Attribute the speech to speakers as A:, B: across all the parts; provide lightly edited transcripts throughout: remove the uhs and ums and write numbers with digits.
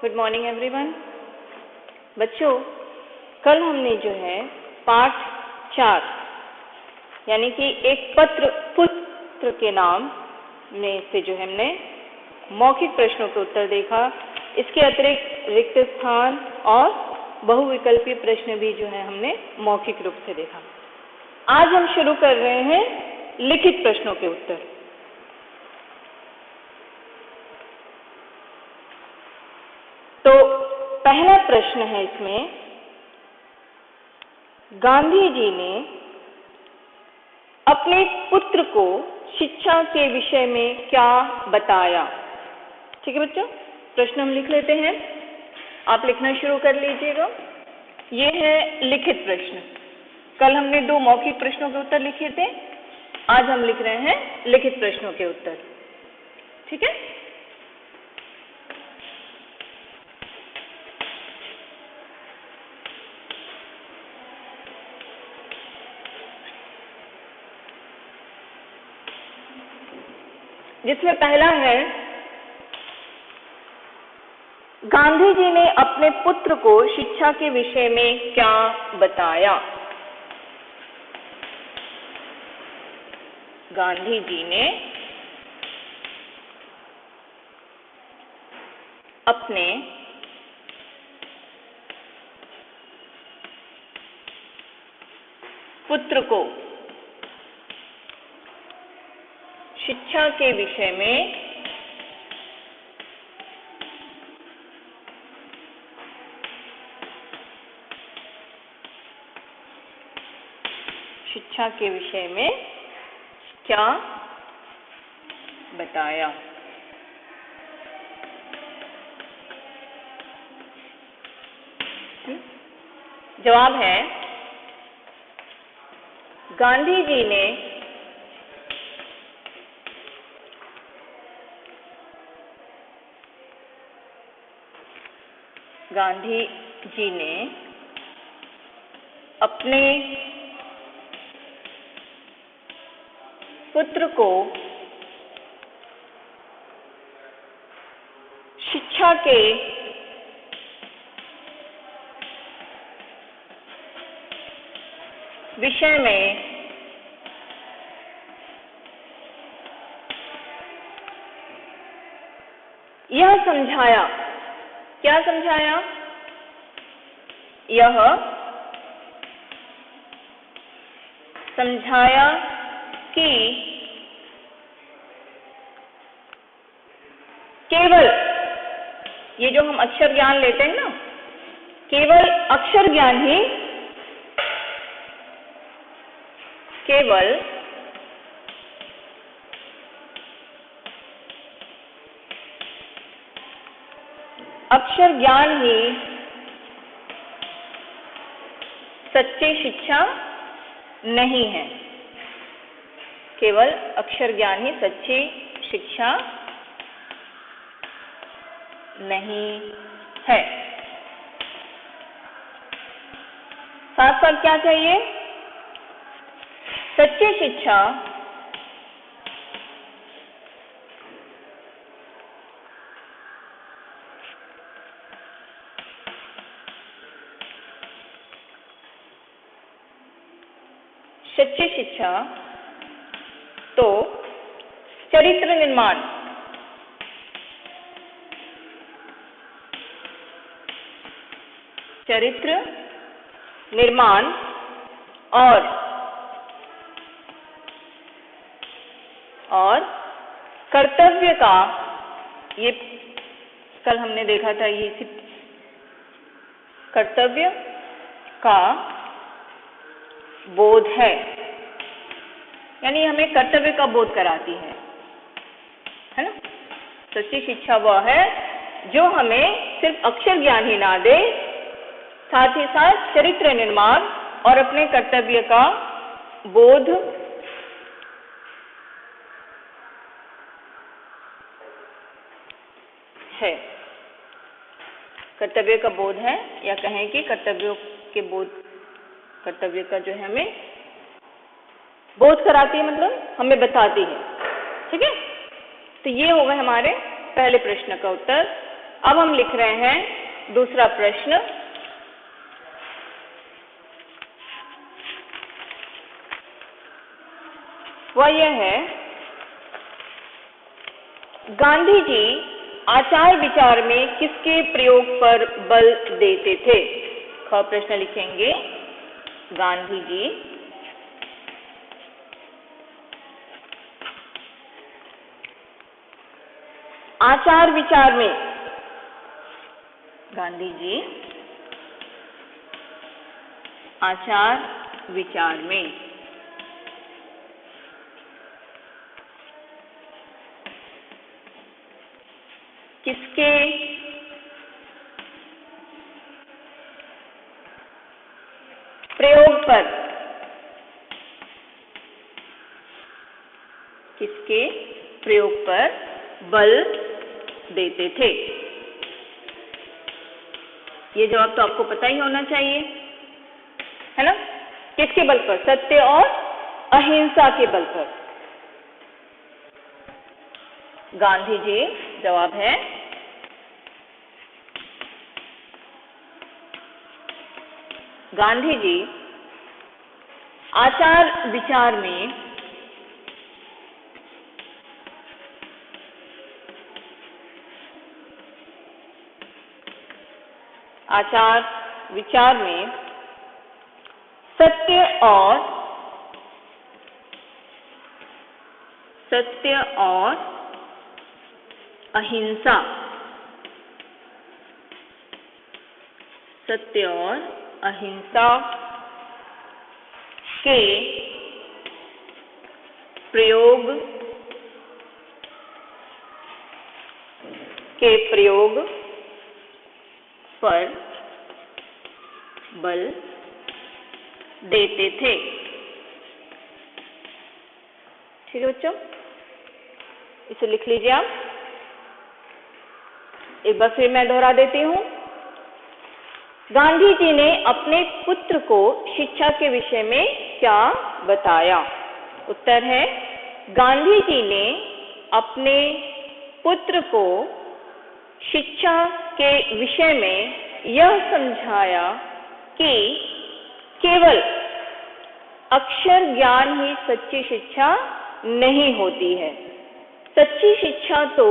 A: Good morning everyone. बच्चों, कल हमने जो है पाठ 4 यानी कि एक पुत्र के नाम में से जो है हमने मौखिक प्रश्नों के उत्तर देखा। इसके अतिरिक्त रिक्त स्थान और बहुविकल्पीय प्रश्न भी जो है हमने मौखिक रूप से देखा। आज हम शुरू कर रहे हैं लिखित प्रश्नों के उत्तर। तो पहला प्रश्न है इसमें, गांधी जी ने अपने पुत्र को शिक्षा के विषय में क्या बताया। ठीक है बच्चों, प्रश्न हम लिख लेते हैं, आप लिखना शुरू कर लीजिएगा। ये है लिखित प्रश्न। कल हमने 2 मौखिक प्रश्नों के उत्तर लिखे थे, आज हम लिख रहे हैं लिखित प्रश्नों के उत्तर। ठीक है, जिसमें पहला है, गांधी जी ने अपने पुत्र को शिक्षा के विषय में क्या बताया। गांधी जी ने अपने पुत्र को शिक्षा के विषय में क्या बताया। जवाब है, गांधी जी ने अपने पुत्र को शिक्षा के विषय में यह समझाया। क्या समझाया? यह समझाया कि केवल, ये जो हम अक्षर ज्ञान लेते हैं ना, केवल अक्षर ज्ञान ही, केवल अक्षर ज्ञान ही सच्ची शिक्षा नहीं है। केवल अक्षर ज्ञान ही सच्ची शिक्षा नहीं है। साथ साथ क्या चाहिए? सच्ची शिक्षा तो चरित्र निर्माण और कर्तव्य का, ये कल हमने देखा था, ये कर्तव्य का बोध है, यानी हमें कर्तव्य का बोध कराती है ना। सच्ची शिक्षा वह है जो हमें सिर्फ अक्षर ज्ञान ही ना दे, साथ ही साथ चरित्र निर्माण और अपने कर्तव्य का बोध है। कर्तव्य का बोध है, या कहें कि कर्तव्य का जो है हमें बोध कराती है, मतलब हमें बताती है। ठीक है, तो ये होगा हमारे पहले प्रश्न का उत्तर। अब हम लिख रहे हैं दूसरा प्रश्न। वह यह है, गांधी जी आचार विचार में किसके प्रयोग पर बल देते थे? ख प्रश्न लिखेंगे, गांधी जी आचार विचार में, गांधी जी आचार विचार में किसके प्रयोग पर, किसके प्रयोग पर बल देते थे? ये जवाब तो आपको पता ही होना चाहिए, है ना? किसके बल पर? सत्य और अहिंसा के बल पर। गांधी जी, जवाब है गांधी जी आचार विचार में सत्य और अहिंसा, सत्य और अहिंसा के प्रयोग पर बल देते थे। ठीक है बच्चों, इसे लिख लीजिए आप। एक बार फिर मैं दोहरा देती हूँ। गांधी जी ने अपने पुत्र को शिक्षा के विषय में क्या बताया? उत्तर है, गांधी जी ने अपने पुत्र को शिक्षा के विषय में यह समझाया कि केवल अक्षर ज्ञान ही सच्ची शिक्षा नहीं होती है। सच्ची शिक्षा तो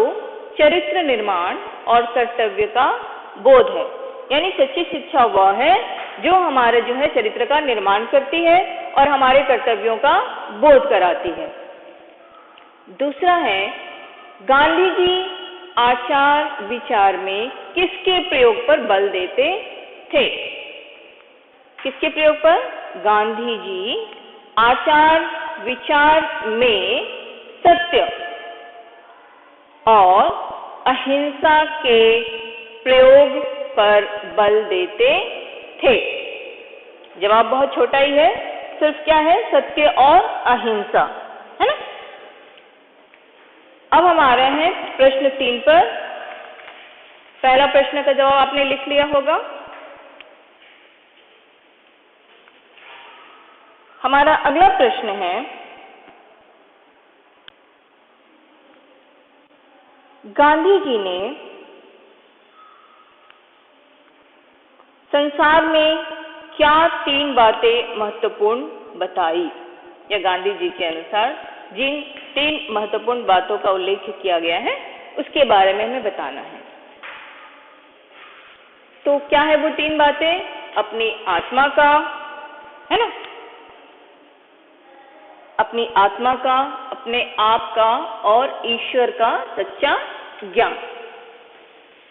A: चरित्र निर्माण और कर्तव्य का बोध है। यानी सच्ची शिक्षा वह है जो हमारे चरित्र का निर्माण करती है और हमारे कर्तव्यों का बोध कराती है। दूसरा है, गांधी जी आचार विचार में किसके प्रयोग पर बल देते थे? किसके प्रयोग पर? गांधी जी आचार विचार में सत्य और अहिंसा के प्रयोग पर बल देते थे। जवाब बहुत छोटा ही है, सिर्फ क्या है? सत्य और अहिंसा, है ना? अब हम आ रहे हैं प्रश्न 3 पर। पहला प्रश्न का जवाब आपने लिख लिया होगा। हमारा अगला प्रश्न है, गांधी जी ने संसार में क्या 3 बातें महत्वपूर्ण बताई? या गांधी जी के अनुसार जिन 3 महत्वपूर्ण बातों का उल्लेख किया गया है उसके बारे में हमें बताना है। तो क्या है वो 3 बातें? अपनी आत्मा का, है ना, अपनी आत्मा का, अपने आप का और ईश्वर का सच्चा ज्ञान।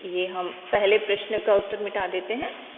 A: ये हम पहले प्रश्न का उत्तर मिटा देते हैं।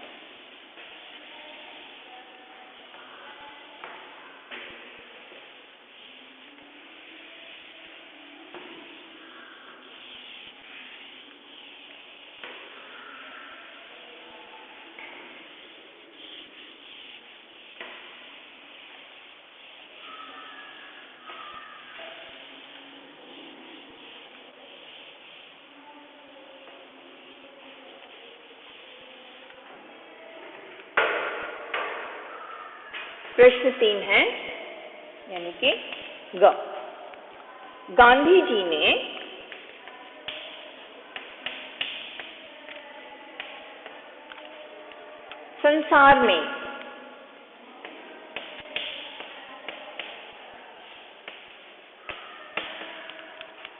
A: प्रश्न 3 है, यानी कि ग। गांधी जी ने संसार में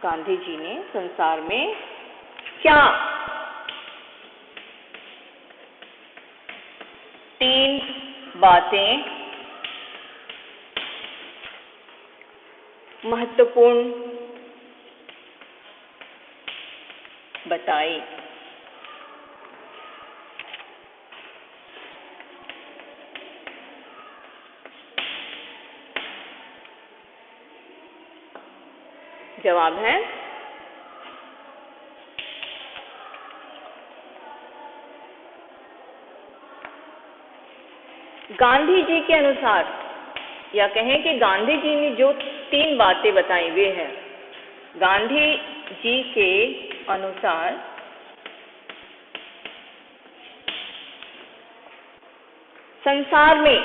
A: गांधी जी ने संसार में क्या 3 बातें महत्वपूर्ण बताई? जवाब है गांधी जी के अनुसार, या कहें कि गांधी जी ने जो 3 बातें बताई वे हैं, गांधी जी के अनुसार संसार में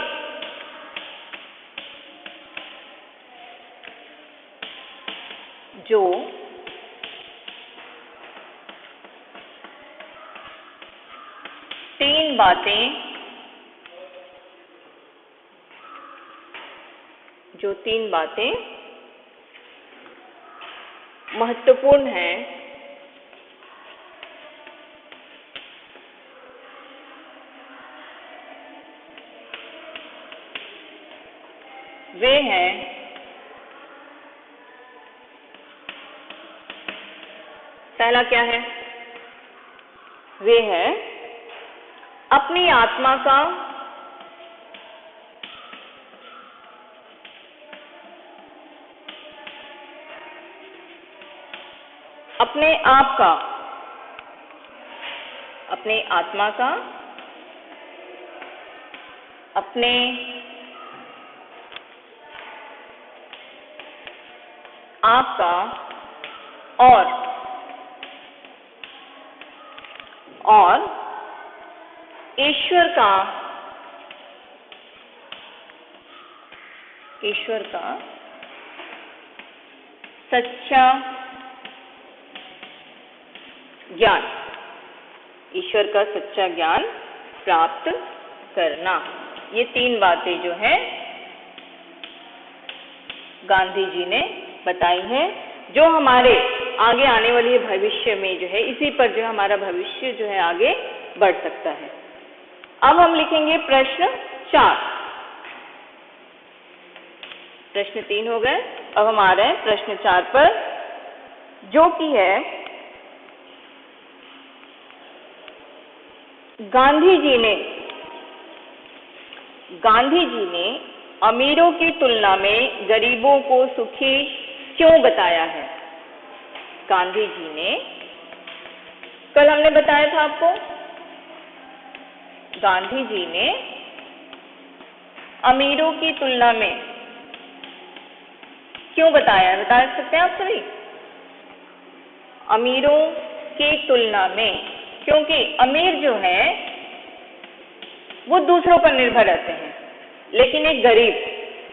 A: जो 3 बातें महत्वपूर्ण हैं, वे हैं पहला क्या है? वे है अपनी आत्मा का अपने आप का, अपने आत्मा का, अपने आप का और ईश्वर का सच्चा ज्ञान, ईश्वर का सच्चा ज्ञान प्राप्त करना। ये 3 बातें जो हैं गांधी जी ने बताई हैं, जो हमारे आगे आने वाली भविष्य में जो है, इसी पर जो हमारा भविष्य जो है आगे बढ़ सकता है। अब हम लिखेंगे प्रश्न 4। प्रश्न 3 हो गए, अब हम आ रहे हैं प्रश्न 4 पर, जो कि है गांधी जी ने अमीरों की तुलना में गरीबों को सुखी क्यों बताया है? गांधी जी ने, कल हमने बताया था आपको, गांधी जी ने अमीरों की तुलना में क्यों बताया? बता सकते हैं आप सभी? अमीरों की तुलना में, क्योंकि अमीर जो है वो दूसरों पर निर्भर रहते हैं, लेकिन एक गरीब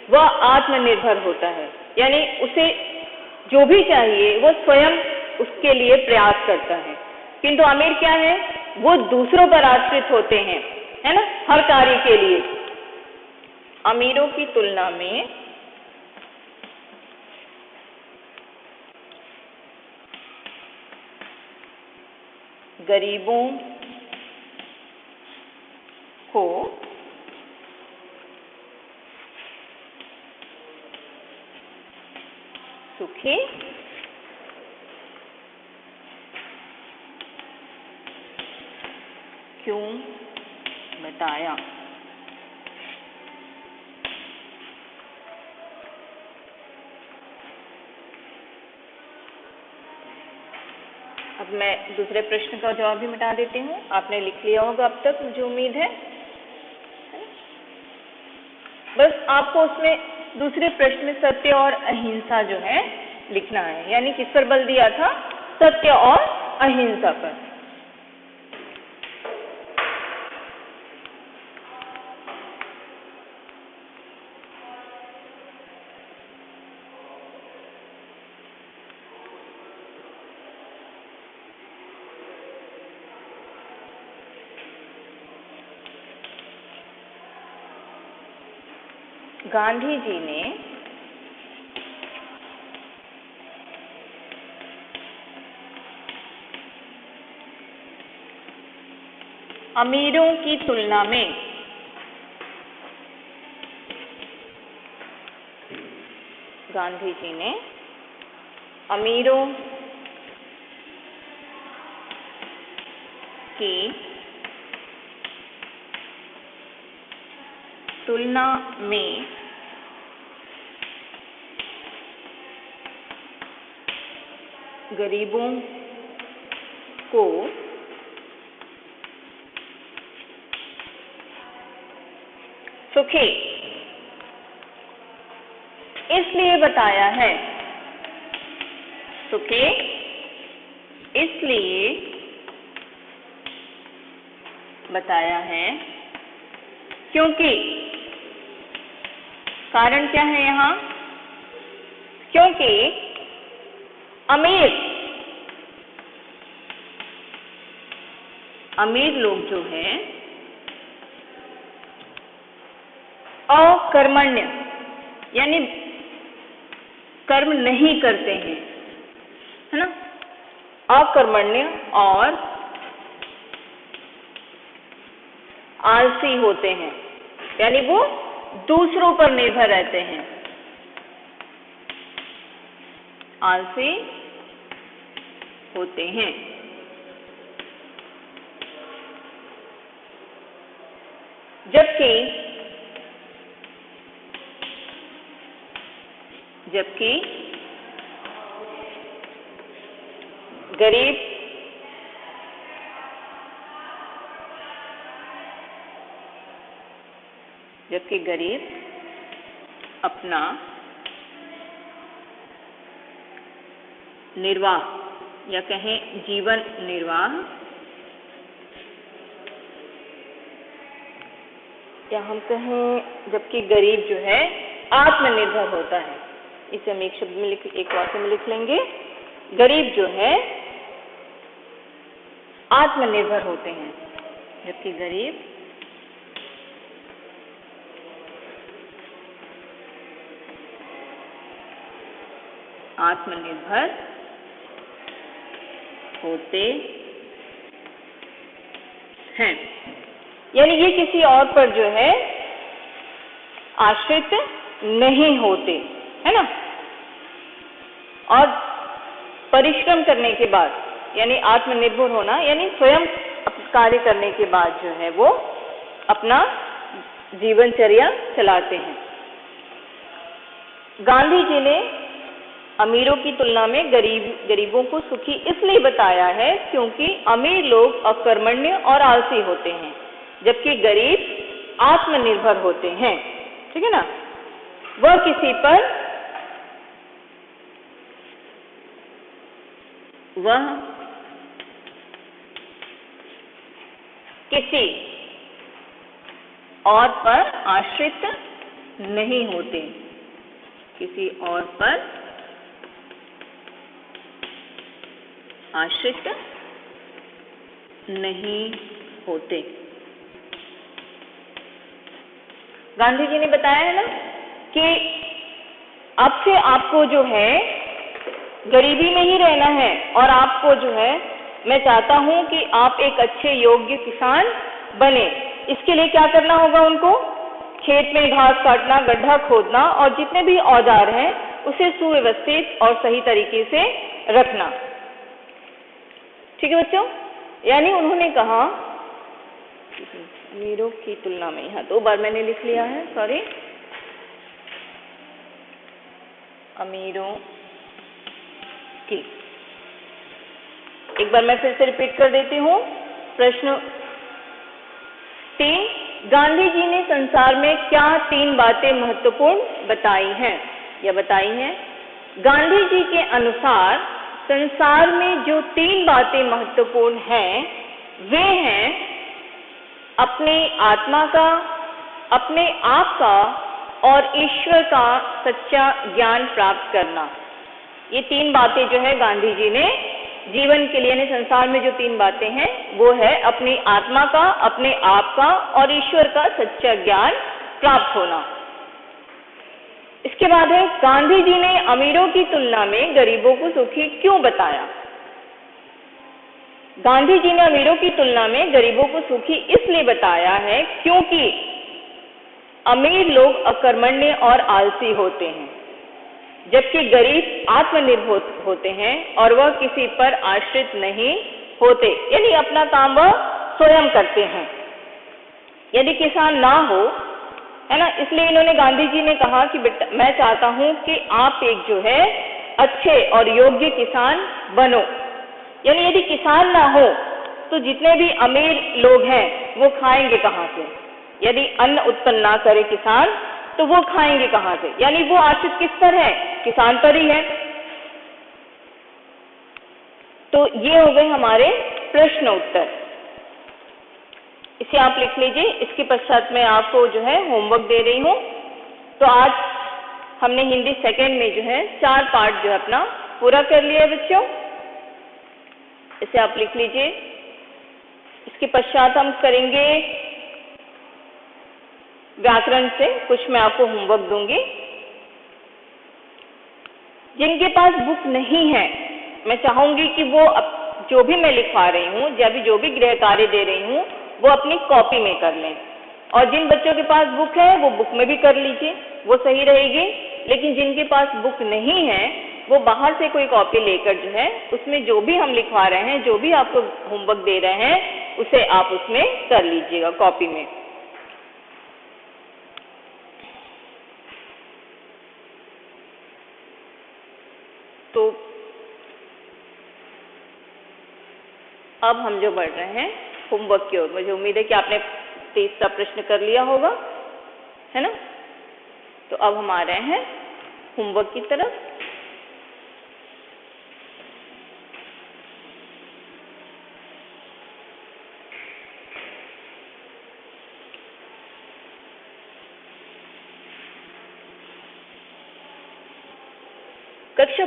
A: वह आत्मनिर्भर होता है, यानी उसे जो भी चाहिए वो स्वयं उसके लिए प्रयास करता है। किंतु अमीर क्या है? वो दूसरों पर आश्रित होते हैं, है ना, हर कार्य के लिए। अमीरों की तुलना में गरीबों को सुखी क्यों बताया? अब मैं दूसरे प्रश्न का जवाब भी मिटा देती हूँ, आपने लिख लिया होगा अब तक, मुझे उम्मीद है। बस आपको उसमें दूसरे प्रश्न में सत्य और अहिंसा जो है लिखना है, यानी किस पर बल दिया था? सत्य और अहिंसा पर। गांधी जी ने अमीरों की तुलना में गांधी जी ने अमीरों की तुलना में गरीबों को सुखी इसलिए बताया है, सुखी इसलिए बताया है क्योंकि, कारण क्या है यहाँ, क्योंकि अमीर लोग जो हैं अकर्मण्य यानी कर्म नहीं करते हैं, है ना, अकर्मण्य और आलसी होते हैं, यानी वो दूसरों पर निर्भर रहते हैं, आलसी होते हैं। जबकि गरीब अपना निर्वाह या कहें जीवन निर्वाह या हम कहें जबकि गरीब जो है आत्मनिर्भर होता है। इसे हम एक शब्द में एक वाक्य में लिख लेंगे, गरीब जो है आत्मनिर्भर होते हैं, जबकि गरीब आत्मनिर्भर होते हैं, यानी ये किसी और पर जो है आश्रित नहीं होते, है ना, और परिश्रम करने के बाद यानी आत्मनिर्भर होना यानी स्वयं कार्य करने के बाद जो है वो अपना जीवनचर्या चलाते हैं। गांधी जी ने अमीरों की तुलना में गरीबों को सुखी इसलिए बताया है क्योंकि अमीर लोग अकर्मण्य और आलसी होते हैं, जबकि गरीब आत्मनिर्भर होते हैं, ठीक है ना, वह किसी और पर आश्रित नहीं होते, किसी और पर आश्रित नहीं होते। गांधी जी ने बताया है ना कि अब से आपको जो है गरीबी में ही रहना है और आपको जो है मैं चाहता हूं कि आप एक अच्छे योग्य किसान बने। इसके लिए क्या करना होगा उनको, खेत में घास काटना, गड्ढा खोदना और जितने भी औजार हैं उसे सुव्यवस्थित और सही तरीके से रखना। ठीक है बच्चों, यानी उन्होंने कहा अमीरों की तुलना में, यहाँ 2 बार मैंने लिख लिया है, सॉरी, अमीरों की, एक बार मैं फिर से रिपीट कर देती हूँ। प्रश्न 3, गांधी जी ने संसार में क्या 3 बातें महत्वपूर्ण बताई हैं या बताई हैं? गांधी जी के अनुसार संसार में जो 3 बातें महत्वपूर्ण हैं वे हैं अपनी आत्मा का, अपने आप का और ईश्वर का सच्चा ज्ञान प्राप्त करना। ये 3 बातें जो है गांधी जी ने जीवन के लिए, यानी संसार में जो 3 बातें हैं वो है अपनी आत्मा का, अपने आप का और ईश्वर का सच्चा ज्ञान प्राप्त होना। इसके बाद है गांधी जी ने अमीरों की तुलना में गरीबों को सुखी क्यों बताया। गांधी जी ने अमीरों की तुलना में गरीबों को सुखी इसलिए बताया है क्योंकि अमीर लोग अकर्मण्य और आलसी होते हैं, जबकि गरीब आत्मनिर्भर होते हैं और वह किसी पर आश्रित नहीं होते, यानी अपना काम वह स्वयं करते हैं। यदि किसान ना हो, है ना, इसलिए इन्होंने गांधी जी ने कहा कि बेटा मैं चाहता हूं कि आप एक जो है अच्छे और योग्य किसान बनो। यानी यदि किसान ना हो तो जितने भी अमीर लोग हैं वो खाएंगे कहाँ से। यदि अन्न उत्पन्न ना करे किसान तो वो खाएंगे कहाँ से, यानी वो आश्रित किस पर है, किसान पर ही है। तो ये हो गए हमारे प्रश्न उत्तर, इसे आप लिख लीजिए। इसके पश्चात मैं आपको जो है होमवर्क दे रही हूँ। तो आज हमने हिंदी सेकंड में जो है 4 पार्ट जो है अपना पूरा कर लिया बच्चों, इसे आप लिख लीजिए। इसके पश्चात हम करेंगे व्याकरण से, कुछ मैं आपको होमवर्क दूंगी। जिनके पास बुक नहीं है, मैं चाहूंगी कि वो जो भी मैं लिखवा रही हूँ या जो भी गृह कार्य दे रही हूँ वो अपनी कॉपी में कर लें, और जिन बच्चों के पास बुक है वो बुक में भी कर लीजिए, वो सही रहेगी। लेकिन जिनके पास बुक नहीं है वो बाहर से कोई कॉपी लेकर जो है उसमें जो भी हम लिखवा रहे हैं, जो भी आपको होमवर्क दे रहे हैं, उसे आप उसमें कर लीजिएगा कॉपी में। तो अब हम जो बढ़ रहे हैं होमवर्क की ओर, मुझे उम्मीद है कि आपने 30 प्रश्न कर लिया होगा, है ना। तो अब हम आ रहे हैं होमवर्क की तरफ। कक्षा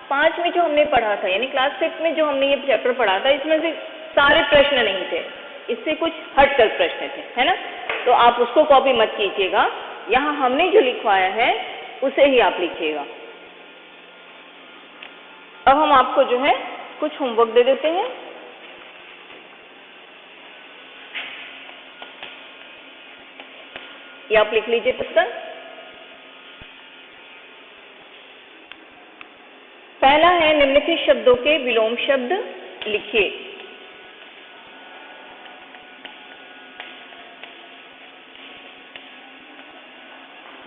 A: 5 में जो हमने पढ़ा था, यानी क्लास 6 में जो हमने ये चैप्टर पढ़ा था, इसमें से सारे प्रश्न नहीं थे, इससे कुछ हटकर प्रश्न थे, है ना। तो आप उसको कॉपी मत कीजिएगा, यहाँ हमने जो लिखवाया है उसे ही आप लिखिएगा। अब हम आपको जो है कुछ होमवर्क दे देते हैं। ये आप लिख लीजिए पुस्तक। पहला है निम्नलिखित शब्दों के विलोम शब्द लिखिए।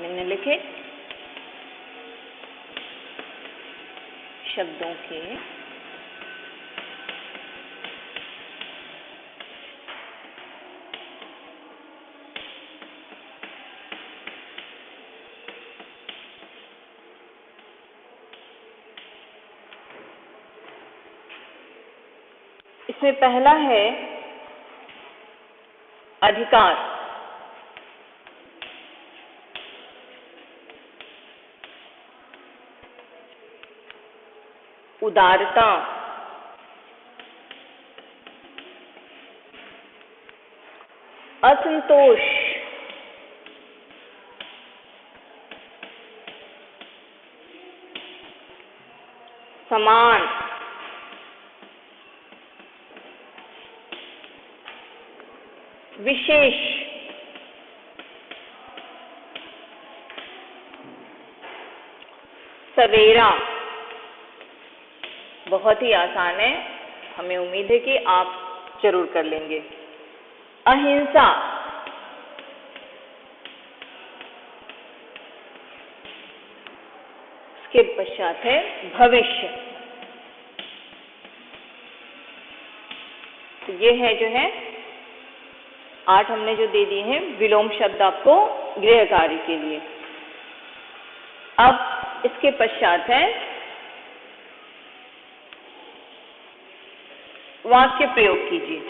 A: निम्नलिखित शब्दों के इसमें पहला है अधिकार, उदारता, असंतोष, समान, विशेष, सवेरा। बहुत ही आसान है, हमें उम्मीद है कि आप जरूर कर लेंगे। अहिंसा, इसके पश्चात है भविष्य। तो ये है जो है 8 हमने जो दे दिए हैं विलोम शब्द आपको गृह कार्य के लिए। अब इसके पश्चात है वाक्य प्रयोग कीजिए।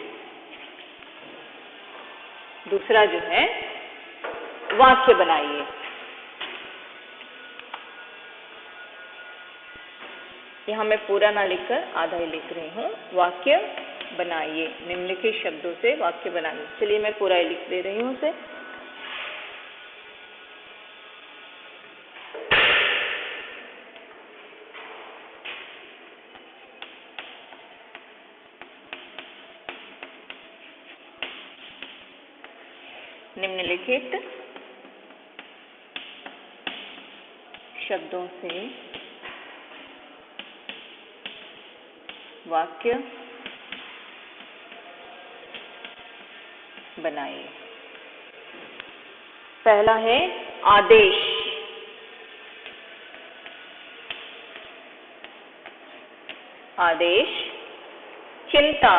A: दूसरा जो है वाक्य बनाइए। यहाँ मैं पूरा ना लिखकर आधा ही लिख रही हूँ। वाक्य बनाइए, निम्नलिखित शब्दों से वाक्य बनाइए। चलिए मैं पूरा ही लिख दे रही हूँ उसे। निम्नलिखित शब्दों से वाक्य बनाइए। पहला है आदेश। आदेश चिंता,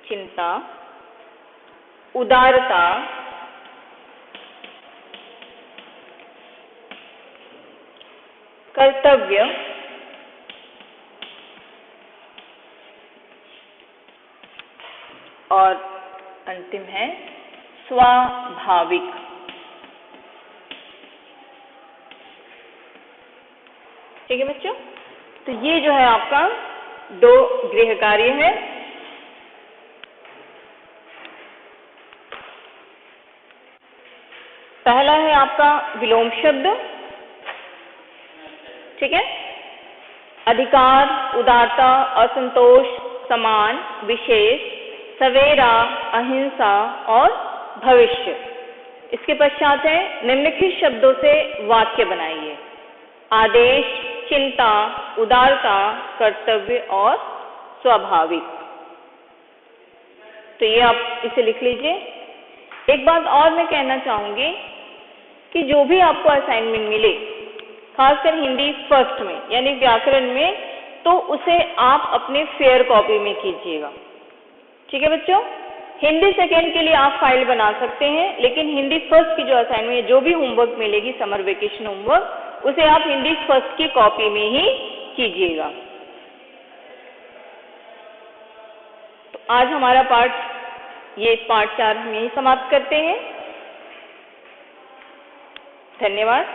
A: चिंता, उदारता, कर्तव्य, और अंतिम है स्वाभाविक। ठीक है बच्चों, तो ये जो है आपका 2 गृह कार्य है। पहला है आपका विलोम शब्द। ठीक है, अधिकार, उदारता, असंतोष, समान, विशेष, सवेरा, अहिंसा और भविष्य। इसके पश्चात है निम्नलिखित शब्दों से वाक्य बनाइए। आदेश, चिंता, उदारता, कर्तव्य और स्वाभाविक। तो ये आप इसे लिख लीजिए। एक बात और मैं कहना चाहूंगी कि जो भी आपको असाइनमेंट मिले, खासकर हिंदी फर्स्ट में यानी व्याकरण में, तो उसे आप अपने फेयर कॉपी में कीजिएगा। ठीक है बच्चों, हिंदी सेकेंड के लिए आप फाइल बना सकते हैं, लेकिन हिंदी फर्स्ट की जो असाइनमेंट, जो भी होमवर्क मिलेगी समर वेकेशन होमवर्क, उसे आप हिंदी फर्स्ट की कॉपी में ही कीजिएगा। तो आज हमारा पार्ट 4 हम यही समाप्त करते हैं। धन्यवाद।